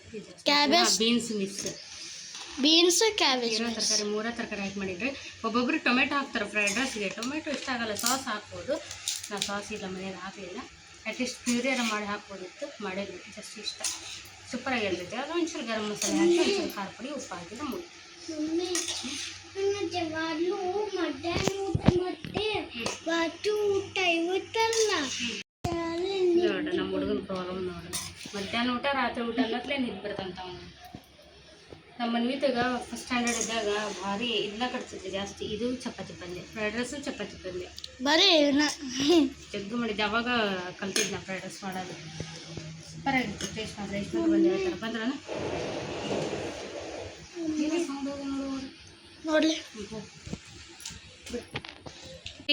ಬೀನ್ಸು ಕ್ಯಾಬೇಜ್ ಏನೋ ತರಕಾರಿ 3 ತರಕಾರಿ ಹಾಕಿ ಮಾಡಿದರೆ. ಒಬ್ಬೊಬ್ರು ಟೊಮೆಟೊ ಹಾಕ್ತಾರೆ ಫ್ರೈಡ್ ರೈಸ್ಗೆ. ಟೊಮೆಟೊ ಇಷ್ಟ ಆಗಲ್ಲ. ಸಾಸ್ ಹಾಕ್ಬೋದು. ನಾವು ಸಾಸ್ ಇಲ್ಲ ಮನೇಲಿ ಹಾಕಲಿಲ್ಲ. ಅಟ್ಲೀಸ್ಟ್ ಪ್ಯೂರಿಯರ ಮಾಡಿ ಹಾಕ್ಬೋದಿತ್ತು. ಮಾಡಿದ್ವಿ ಜಸ್ಟ್ ಇಷ್ಟ. ಸೂಪರಾಗಿ ಇರ್ತೈತೆ. ಅದು ಒಂಚೂರು ಗರಂ ಮಸಾಲೆ ಹಾಕಿ ಒಂಚೂರು ಖಾರ ಪುಡಿ ಉಪ್ಪು ಹಾಕಿದ್ರೆ ಮುಗಿ. ನೋಡ್ರಿ ನಮ್ಮ ಹುಡುಗನ ಪ್ರಾಬ್ಲಮ್ ನೋಡ್ರಿ. ಮಧ್ಯಾಹ್ನ ಊಟ ರಾತ್ರಿ ಊಟ ಅನ್ನತ್ಲೇ ನಿದ್ದು ಬರ್ತಂತ ಅವನು. ನಮ್ಮ ಮನ್ವಿತಾಗ ಫಸ್ಟ್ ಸ್ಟ್ಯಾಂಡರ್ಡ್ ಇದ್ದಾಗ ಭಾರಿ ಇದನ್ನ ಕಟ್ತಿದ್ದೆ ಜಾಸ್ತಿ. ಇದು ಚಪಾತಿ ಪಲ್ಯ, ಫ್ರೈಡ್ ರೈಸು ಚಪಾತಿ ಪಲ್ಯ ಬರೀ ಜಗ್ಗು ಮಾಡಿದ್ದೆ. ಅವಾಗ ಕಲ್ತಿದ್ದು ನಾ ಫ್ರೈಡ್ ರೈಸ್ ಮಾಡೋದು. ಸೂಪರಾಗಿತ್ತು ಟೇಸ್ಟ್. ಮಾತ್ರ ಎಷ್ಟು ಬಂದು ಹೇಳ್ತಾರೆ ಬಂದ್ರನ ನೀವೇ ಸೌಂಡ್ ಹೋಗಿ ನೋಡು. ನೋಡ್ಲಿ.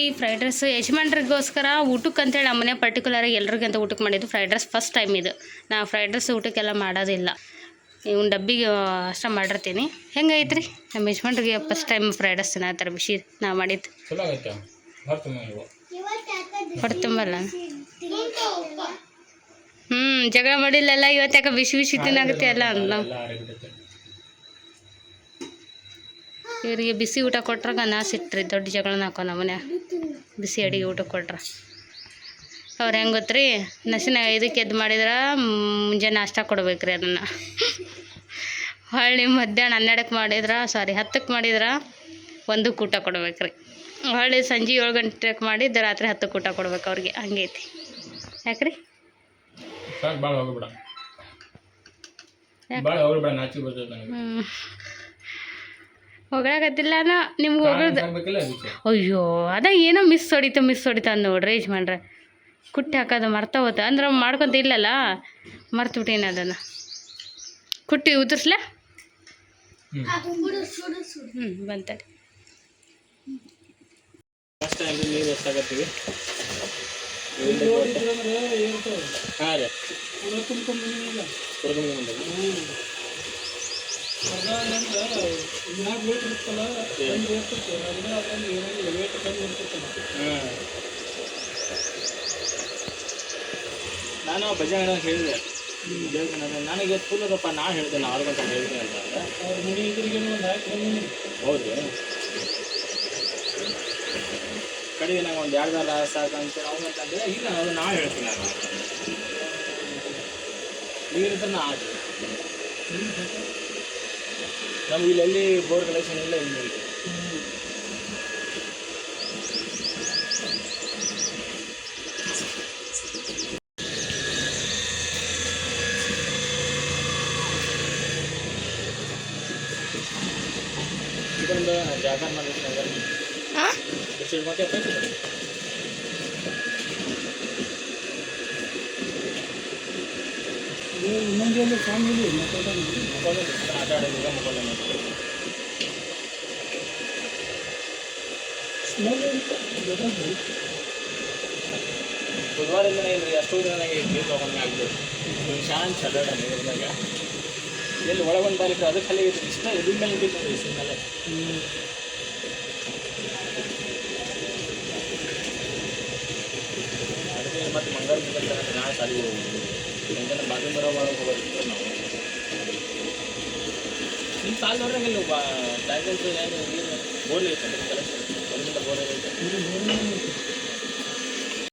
ಈ ಫ್ರೈಡ್ ರೈಸ್ ಯಜಮಾನ್ರಿಗೋಸ್ಕರ ಊಟಕ್ಕೆ ಅಂತೇಳಿ ನಮ್ಮನೆ ಪರ್ಟಿಕ್ಯುಲರಾಗಿ ಎಲ್ರಿಗಂತ ಊಟಕ್ಕೆ ಮಾಡಿದ್ದು ಫ್ರೈಡ್ ರೈಸ್ ಫಸ್ಟ್ ಟೈಮ್ ಇದು. ನಾ ಫ್ರೈಡ್ ರೈಸ್ ಊಟಕ್ಕೆಲ್ಲ ಮಾಡೋದಿಲ್ಲ, ಇವ್ನು ಡಬ್ಬಿಗೆ ಅಷ್ಟೇ ಮಾಡಿರ್ತೀನಿ. ಹೆಂಗೈತ್ರಿ ನಮ್ಮ ಯಜಮಾನ್ರಿಗೆ ಫಸ್ಟ್ ಟೈಮ್ ಫ್ರೈಡ್ ರೈಸ್ ತಿನ್ನತ್ತಾರೆ ಬಿಸಿ ನಾ ಮಾಡಿದ್ದು. ಚಲೋ ಆಗೈತೆ ಹೊಡ್ತುಂಬಲ್ಲ. ಜಗಳ ಮಾಡಿಲ್ಲಲ್ಲ ಇವತ್ತು, ಯಾಕೆ ಬಿಸಿ ಬಿಸಿ ತಿನ್ನಾಗುತ್ತೆ ಅಲ್ಲ ಅಂದ್ ನಾವು. ಇವರಿಗೆ ಬಿಸಿ ಊಟ ಕೊಟ್ರಾಗ ನಾ ಸಿಟ್ರಿ ದೊಡ್ಡ ಜಗಳನ ಹಾಕೋ ನಮ್ಮನೆ ಬಿಸಿ ಅಡಿಗೆ ಊಟ ಕೊಟ್ರೆ. ಅವ್ರು ಹೆಂಗೆ ಗೊತ್ತ್ರಿ, ನಸಿನ 5ಕ್ಕೆ ಎದ್ದು ಮಾಡಿದ್ರೆ ಮುಂಜಾನೆ ನಾಷ್ಟ ಕೊಡ್ಬೇಕ್ರಿ ಅದನ್ನು. ಹೊಳ್ಳಿ ಮಧ್ಯಾಹ್ನ 12ಕ್ಕೆ ಮಾಡಿದ್ರೆ 10ಕ್ಕೆ ಮಾಡಿದ್ರೆ 1ಕ್ಕೆ ಊಟ ಕೊಡ್ಬೇಕ್ರಿ. ಹೊಳ್ಳಿ ಸಂಜೆ 7 ಗಂಟೆಗೆ ಮಾಡಿದ್ದು ರಾತ್ರಿ 10ಕ್ಕೆ ಊಟ ಕೊಡ್ಬೇಕು ಅವ್ರಿಗೆ. ಹಂಗೈತಿ ಯಾಕ್ರಿ? ಭಾಳ ಹೋಗ್ಬಿಡ ಭಾಳ ಹೋಗ್ಬಿಡ ನಾಚಿ ಬರ್ತದೆ ನನಗೆ. ಹೊಗಳಕತ್ತಿಲ್ಲ ನಾ ನಿಮ್ಗೆ ಹೋಗೋದು. ಅಯ್ಯೋ ಅದ ಏನೋ ಮಿಸ್ ಹೊಡಿತು ಅಂದ್ ನೋಡ್ರಿ ಯಜಮಾನ್ರೆ. ಕುಟ್ಟಿ ಹಾಕೋದು ಮರ್ತಾ ಹೋತ ಅಂದ್ರೆ ಮಾಡ್ಕೊತ ಇಲ್ಲಲ್ಲ, ಮರ್ತು ಬಿಟ್ಟೇನು ಅದನ್ನು. ಕುಟ್ಟಿ ಉದುರ್ಸ್ಲ. ಬಂತರಿ ನೀರು ಎಷ್ಟಾಗತ್ತೀವಿ. ಹಾಂ ರೀ ನಾನು ಬಜಾರ ಹೇಳಿದೆ ನನಗೆ ಫುಲ್ಲದಪ್ಪ. ನಾ ಹೇಳಿದೆ 4 ಗಂಟೆ ಹೇಳಿದೆ ಅಂತ. ಹೌದು ಕಡೆಗೆ ನಂಗೆ ಒಂದು 2 ದಾರ ಸಾಕಂತ ಅವನಂತಂದರೆ ಈಗ ನಾ ಹೇಳ್ತೀನಿ. ನಾನು ನೀರಿದ್ರೆ ನಾ ಆಗಿ ನಮ್ಗೆ ಇಲ್ಲಿ ಬೋರ್ ಕಲೆಕ್ಷನ್ ಇಲ್ಲ ಇಲ್ಲಿ. ಇದೊಂದು ಜಾಗ ಮಾಡಿದ್ರೆ ಮತ್ತೆ ಇನ್ನೊಂದು ಫ್ಯಾಮಿಲಿ ಆಟ ಆಡೋದಿಲ್ಲ ಮೊಬೈಲ್ ಬುಧವಾರದಿಂದ ಇಲ್ರಿ ಎಷ್ಟೋ ದಿನ ನನಗೆ ನೀರು ತಗೊಂಡು ಆಗ್ಬೋದು. ಶಾಂತ ಚಲ್ಲಾಡ ನೀರಿನಾಗ ಎಲ್ಲಿ ಒಳಗೊಂಡು ಬಾಲಿಕ್ಕೆ ಅದು ಖಾಲಿ ಇಷ್ಟ ಇದ್ರ ಮೇಲೆ ಬಿಟ್ಟು ಇದ್ರ ಮೇಲೆ ಅದಕ್ಕೆ ಮತ್ತು ಮಂಗಳವಾರ ನಾಳೆ ಸಾಲಿಗೆ ಹೋಗ್ಬೋದು. ಯಾಕಂದ್ರೆ ಬಾತ್ರೂಮ್ ಬರೋ ಒಳಗೆ ಹೋಗೋದಿತ್ತು ನಾವು. ನಿಮ್ಮ ಸಾಲ ನೋಡ್ರಂಗಿಲ್ಲ ಟ್ಯಾಂಕರ್ಸ್ ಏನು ನೀರು ಬೋರ್ಲಿ ಐತೆ ಕಲೆಕ್ಷನ್ ಒಂದಿಂದ ಬೋರ್ ಐತೆ.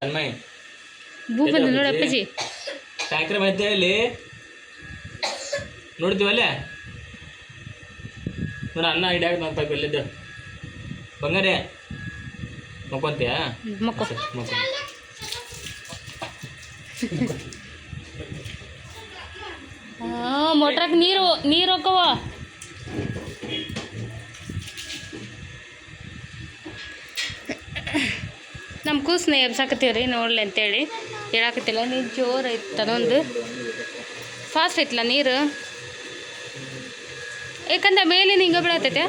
ಅನ್ಮಯ್ ಭೂ ಬಂದು ನೋಡಿ ಅಪ್ಪಾಜಿ ಟ್ಯಾಂಕರ್ ಮಧ್ಯೆ ಇಲ್ಲಿ ನೋಡ್ತೀವಲ್ಲೇ ನೋಡಿ ಅನ್ನ ಹಿಡಿಯಾಕ ನಮ್ಮ ಪೈಪ್ ಎಲ್ಲಿದ್ದ ಬಂಗಾರೆ ಮಕ್ಕೊಂತೀಯಾ? ಮಕ್ಕೋ ಮೋಟ್ರಾಗ ನೀರು ಹೋಕ್ಕವ. ನಮ್ಮ ಕೂಸನ್ನ ಎಬ್ಸಾಕತ್ತೀವ್ರಿ ನೋಡ್ಲಿ ಅಂತೇಳಿ ಹೇಳಾಕತ್ತಿಲ್ಲ. ನೀರು ಜೋರು ಐತೆ ಅದೊಂದು ಫಾಸ್ಟ್ ಐತಲ್ಲ ನೀರು. ಯಾಕಂದ್ರೆ ಮೇಲೆ ಹಿಂಗೆ ಬೀಳತೈತೆ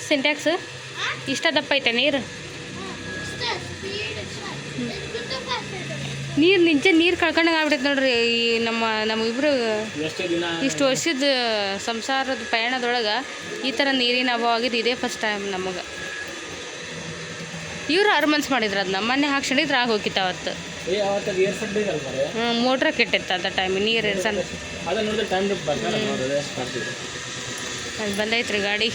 ಸಿಂಟ್ಯಾಕ್ಸ್ ಇಷ್ಟ ದಪ್ಪ ಐತೆ ನೀರು. ನೀರು ಕಳ್ಕೊಂಡಂಗೆ ಆಗ್ಬಿಟ್ಟೈತೆ ನೋಡ್ರಿ. ಈ ನಮ್ಮಿಬ್ರು ಇಷ್ಟು ವರ್ಷದ ಸಂಸಾರದ ಪಯಣದೊಳಗೆ ಈ ಥರ ನೀರಿನ ಅಭಾವ ಆಗಿದ್ದು ಇದೇ ಫಸ್ಟ್ ಟೈಮ್ ನಮಗೆ. ಇವ್ರು ಮನ್ಸು ಮಾಡಿದ್ರು ಅದನ್ನ ಮೊನ್ನೆ ಹಾಕ್ಸ್ಕೊಂಡಿದ್ರೆ ಆಗ ಹೋಗಿತ್ತು ಅವತ್ತು. ಮೋಟ್ರ ಕೆಟ್ಟಿತ್ತು ಅದ ಟೈಮ್ ನೀರು ಇರ್ಸಂದು. ಅದು ಬಂದೈತ್ರಿ ಗಾಡಿ.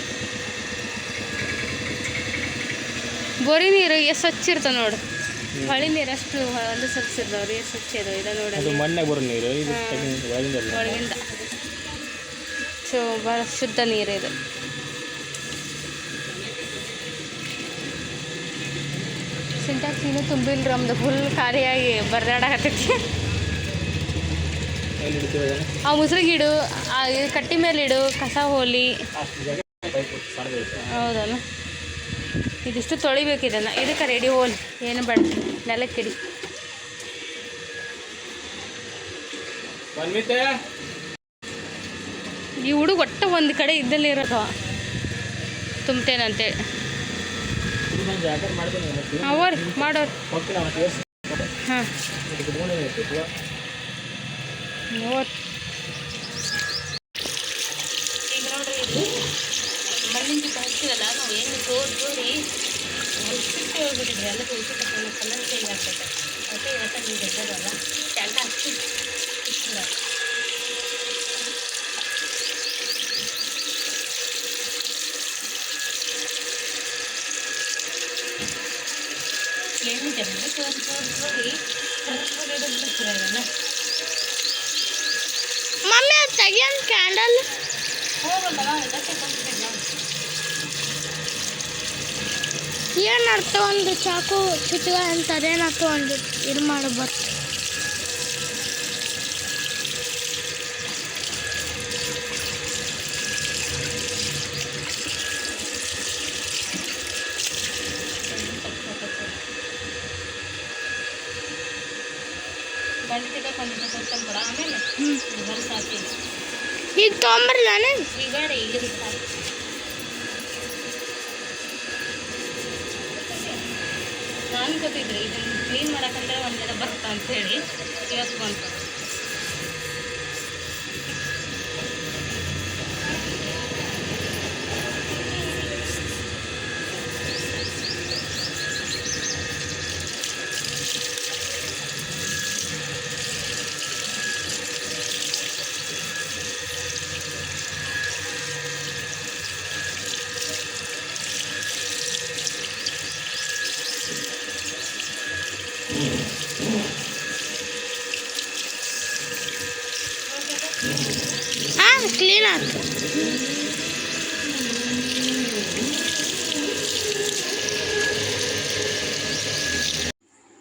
ಬೋರಿ ನೀರು ಎಷ್ಟು ಸ್ವಚ್ಛ ಇರ್ತದೆ ನೋಡಿ. ಹೊಳಿ ನೀರು ಅಷ್ಟು ಒಂದು ಸ್ವಚ್ಛ ಇರ್ತಾವ್ರಿ, ಎಷ್ಟು ಸ್ವಚ್ಛ ಇದಾವೆ. ಇದು ನೋಡಿ ಮಣ್ಣೆ ಬರೋ ನೀರು ಒಳಗಿಂದ ಸೊ ಭಾಳ ಶುದ್ಧ ನೀರು ಇದು. ಸಿಂಟ್ಯಾಕ್ಸ್ ಇನ್ನೂ ತುಂಬಿಲ್ರಿ ನಮ್ದು ಫುಲ್ ಖಾಲಿಯಾಗಿ ಬರ್ದಾಡಕತ್ತೈತಿ. ಆ ಮುಸ್ರಿಗಿಡು, ಆ ಕಟ್ಟಿ ಮೇಲೆ ಇಡು, ಕಸ ಹೋಲಿ. ಹೌದಲ್ಲ, ಇದಿಷ್ಟು ತೊಳಿಬೇಕು ಇದನ್ನು. ಇದಕ್ಕೆ ರೆಡಿ ಹೋಲಿ ಏನು ಬೇಡ, ನೆಲಕ್ಕಿಡಿ. ಈ ಹುಡುಗ ಒಟ್ಟು ಒಂದು ಕಡೆ ಇದ್ದಲ್ಲಿ ಇರೋದು. ತುಂಬ್ತೇನಂತೇಳಿ. ಇದು ನಾನು ಜಾಕೆಟ್ ಮಾಡ್ತೀನಿ ಅವರ್ ಮಾಡೋರು. ಹೋಗ್ತೀನಿ ಅವತ್ತು ಹಾಂ ನೋಡ್ ಈಗ ನೋಡ್ರಿ, ಇದು ಮಣ್ಣಿನ ಜೊತೆ ಹಚ್ಚಿದಲ್ಲ ನಾವು ಏನು ತೋರಿ ಹೊಲ್ಸಿಟ್ಟು ಹೋಗ್ಬಿಟ್ಟಿದ್ರಿ ಎಲ್ಲ ತೋರಿಸಿ ಕಲರ್ ಚೇಂಜ್ ಆಗ್ತೈತೆ. ಅದಕ್ಕೆ ಇವತ್ತು ನೀವು ಗೆದ್ದದಲ್ಲ ಟ್ಯಾಂಟ ಹಚ್ಚಿ ಏನು ಜಲ್ದಿ ತೋರಿ ಬಿಡ್ತಿರಲ್ಲ. ಮಮ್ಮಿ ಅದು ತೆಗಿಯನ್ ಕ್ಯಾಂಡಲ್ ಹೋಗಲ್ಲ ಇದಕ್ಕೆ ಬಂದಿದ್ದೆ. ಏನು ಅರ್ಥ ಒಂದು ಚಾಕು ಚುಚ್ಚುವ ಅಂತ ಅದೇನರ್ಥ ಒಂದು ಇದು ಮಾಡಿ ಬರ್ತು. ಗಂಟಿಗೆ ಕೊಂದಿದ್ದ ಕೊಡ್ತಾನೆ ಕೂಡ ಆಮೇಲೆ ಹೊಲಸು ಹಾಕಿಲ್ಲ. ಈಗ ತೊಗೊಂಬರ್ಲಾನೆ ಈಗ ಬೇಡ, ಈಗ ಸಾಕು. ನಾನು ಗೊತ್ತಿದ್ರಿ ಇದನ್ನು ಕ್ಲೀನ್ ಮಾಡೋಕ್ಕಂದ್ರೆ ಒಂದು ಜನ ಬರ್ತಾ ಅಂತೇಳಿ ಇವತ್ತು ಬಂತು. ಹಾಂ ಕ್ಲೀನ್ ಆಯ್ತು.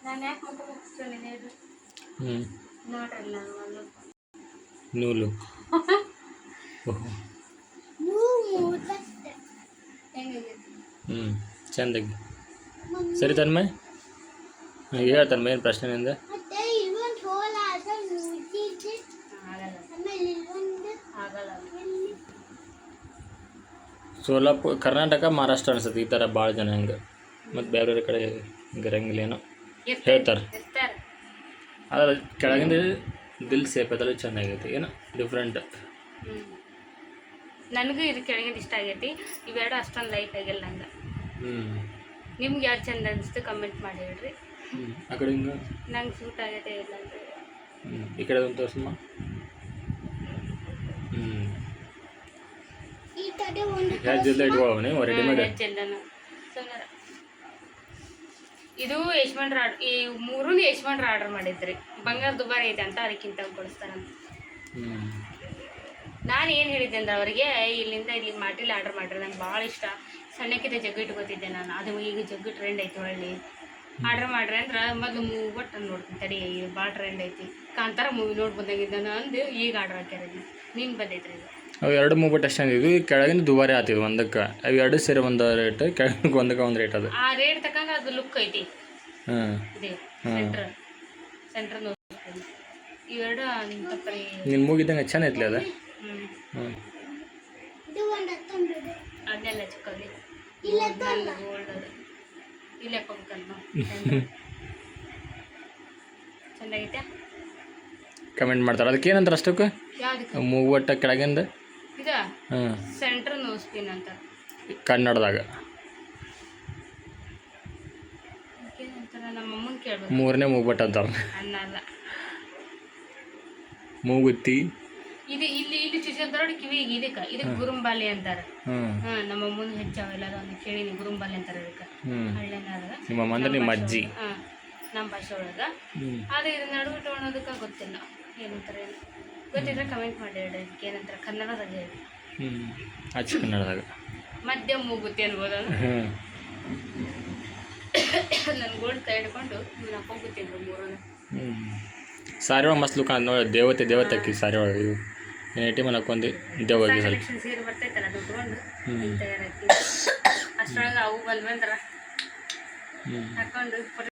ನಾನು ಯಾಕೆ ಮುಖ ಮುಗಿಸ್ಕೊಂಡಿದ್ದೆ ಹೇಳ್ರಿ? ನೋಡ್ರಲ್ಲ ಒಂದು ನೂಲು ಹೆಂಗಿದೆ ಚಂದಾಗಿ ಸರಿ ತನ್ಮಯ್ ಹೇಳ್ತಾನೆ ಮೇನ್ ಪ್ರಶ್ನೆಯಿಂದ ಆಗಲ್ಲ. ಸೋಲಾಪುರ ಕರ್ನಾಟಕ ಮಹಾರಾಷ್ಟ್ರ ಅನ್ಸುತ್ತೆ ಈ ಥರ ಭಾಳ ಜನ ಹಂಗೆ ಮತ್ತು ಬೇರೆ ಬೇರೆ ಕಡೆ ಹಿಂಗಿರಂಗಿಲ್ಲ ಏನೋ ಹೇಳ್ತಾರೆ. ಇರ್ತಾರೆ. ಆದರೆ ಕೆಳಗಿಂದ ದಿಲ್ ಸೇಪ್ ಅದೆಲ್ಲ ಚೆನ್ನಾಗೈತಿ ಏನೋ ಡಿಫ್ರೆಂಟ್. ನನಗೂ ಇದು ಕೆಳಗಿಂದ ಇಷ್ಟ ಆಗೈತಿ. ಇವೆರಡು ಅಷ್ಟೊಂದು ಲೈಕ್ ಆಗಿಲ್ಲ ನಂಗೆ. ನಿಮ್ಗೆ ಯಾರು ಚಂದ ಅನಿಸ್ತು ಕಮೆಂಟ್ ಮಾಡಿ ಹೇಳ್ರಿ. ಆ ಕಡೆ ಹಿಂಗೆ ನಂಗೆ ಸೂಟ್ ಆಗೈತೆ ಇಲ್ಲ ಅಂದರೆ ಈ ಕಡೆ ಒಂದು ತೋರಿಸಮ್ಮ. ಜಲ್ದಿ ಇಟ್ಕೊಳ್ಳೋ ನೀವು ರೆಡಿಮೇಡ್. ಚೆಂದನ ಸುಮ್ಮನೆ ಇದು ಯಶ್ಮಂಡ್ರ ಈ ಮೂರೂ ಯಶ್ಮಂಡ್ರ ಆರ್ಡರ್ ಮಾಡಿದ್ರಿ. ಬಂಗಾರ ದುಬಾರಿ ಐತೆ ಅಂತ ಅದಕ್ಕಿಂತ ಕೊಡಿಸ್ತಾರಂತ. ನಾನು ಏನು ಹೇಳಿದ್ದೆ ಅಂದ್ರೆ ಅವರಿಗೆ ಇಲ್ಲಿಂದ ಇಲ್ಲಿ ಮಾಟಿಲಿ ಆರ್ಡರ್ ಮಾಡಿರಿ, ನಂಗೆ ಭಾಳ ಇಷ್ಟ. ಸಣ್ಣಕ್ಕಿಂತ ಜಗ್ಗು ಇಟ್ಕೋತಿದ್ದೆ ನಾನು. ಅದು ಈಗ ಜಗ್ಗು ಟ್ರೆಂಡ್ ಐತಿ ಒಳ್ಳೆ. ಆರ್ಡರ್ ಮಾಡ್ರಿ ಅಂದ್ರೆ ಮೊದಲು ಮೂವಿ ಬಟ್ ನೋಡ್ತೀನಿ ತಡಿ, ಭಾಳ ಟ್ರೆಂಡ್ ಐತಿ. ಕಾಂತಾರ ಮೂವಿ ನೋಡಿ ಬಂದಾಗಿದ್ದ ಅಂದು ಈಗ ಆರ್ಡರ್ ಹಾಕ್ಯಾರ. ನೀನು ಬಂದೈತ್ರಿ ಇದು. ಅವು ಎರಡು ಮೂವತ್ತು ಅಷ್ಟು ಇದು ಕೆಳಗಿಂದ ದುಬಾರಿ ಆಗ್ತಿದ್ವು ಒಂದಕ್ಕೆ. ಅವು ಎರಡು ಸೇರಿ ಒಂದು ರೇಟ್, ಕೆಳಗಿನ ಒಂದಕ್ಕೆ ಒಂದು ರೇಟ್ ಅದು. ಆ ರೇಟ್ ತಕ್ಕಂಗೆ ಅದು ಲುಕ್ ಐತಿ. ಇದೆ ಸೆಂಟ್ರ್ ನೋಡ್ತೀನಿ. ಇವೆರಡು ಅಂತ ಪರಿ ನಿನ್ನ ಮೂಗಿದ್ದಂಗೆ ಚೆನ್ನಾಗೈತ್ಲಿ ಅದು. ಅದನ್ನೆಲ್ಲ ಚಿಕ್ಕಲ್ಲಿ ಗೋಲ್ಡ್ ಅದು ಇಲ್ಲೇ ಪಕ್ಕಲ್ಲ ಚೆನ್ನಾಗೈತೆ. ಕಮೆಂಟ್ ಮಾಡ್ತಾರೆ ಅದಕ್ಕೆ ಏನಂತಾರೆ ಅಷ್ಟಕ್ಕೆ ಯಾವ್ದಕ್ಕೆ ಮೂವಟ್ಟ ಕೆಳಗಿಂದ ಇದು ಸೆಂಟ್ರ್ ನೋಸ್ಪಿನ್ ಅಂತ ಕನ್ನಡದಾಗ ಏನಂತಾರ ನಮ್ಮ ಅಮ್ಮನ ಕೇಳ್ಬೇಕು. ಮೂರನೇ ಮೂಗ್ಬಟ್ಟು ಅಂತಾರೆ. ಅನ್ನಲ್ಲ ಮೂಗುತ್ತಿ ಇದು ಇಲ್ಲಿ ಇಲ್ಲಿ ಚುಚ್ಚಂತಾರ ನೋಡಿ ಕಿವಿಗೆ. ಇದಕ್ಕೆ ಗುರುಂಬಾಲಿ ಅಂತಾರೆ. ನಮ್ಮ ಅಮ್ಮನ ಹೆಚ್ಚಾವೆಲ್ಲ ಕೇಳೀನಿ, ಗುರುಂಬಾಲಿ ಅಂತಾರೆ ಇದಕ್ಕೆ. ಹಳ್ಳಿನಾಗ ನಿಮ್ಮ ಅಮ್ಮ ಅಂದ್ರೆ ನಿಮ್ಮ ಅಜ್ಜಿ. ನಮ್ಮ ಭಾಷೆ ಒಳಗೆ. ಆದರೆ ಇದು ನಡುವೆ ಇಟ್ಕೊಳ್ಳೋದಕ್ಕೆ ಗೊತ್ತಿಲ್ಲ ಏನಂತಾರೆ. ಗೊತ್ತಿದ್ರೆ ಕಮೆಂಟ್ ಮಾಡಿ ಹೇಳಿ ಇದಕ್ಕೆ ಏನಂತಾರೆ ಕನ್ನಡದಾಗ ಹೇಳಿ. ಅಚ್ಚ ಕನ್ನಡದಾಗ ಮಧ್ಯ ಮೂಗುತ್ತಿ ಅನ್ಬೋದು. ನನ್ನ ಗೋಲ್ಡ್ ಕೈ ಹಿಡ್ಕೊಂಡು ನಾನು ಹಾಕೋಗುತ್ತೀನಿ ಮೂರೂ. ಸಾರಿ ಒಳಗೆ ಮಸ್ತ್ ಲುಕ್ ನೋಡಿ. ದೇವತೆ ಅಕ್ಕಿ ಸಾರಿ ಒಳಗೆ ಇವು ಏಟಿ ಮನೆ ಹಾಕೊಂಡು ದೇವಾಗಿ ಸ್ವಲ್ಪ ಸೀರೆ ಬರ್ತೈತಲ್ಲ ಅದು ಉಟ್ಕೊಂಡು ತಯಾರಾಕಿ ಅಷ್ಟರೊಳಗೆ ಅವು ಬಂದ್ವಂದ್ರೆ ಹಾಕೊಂಡು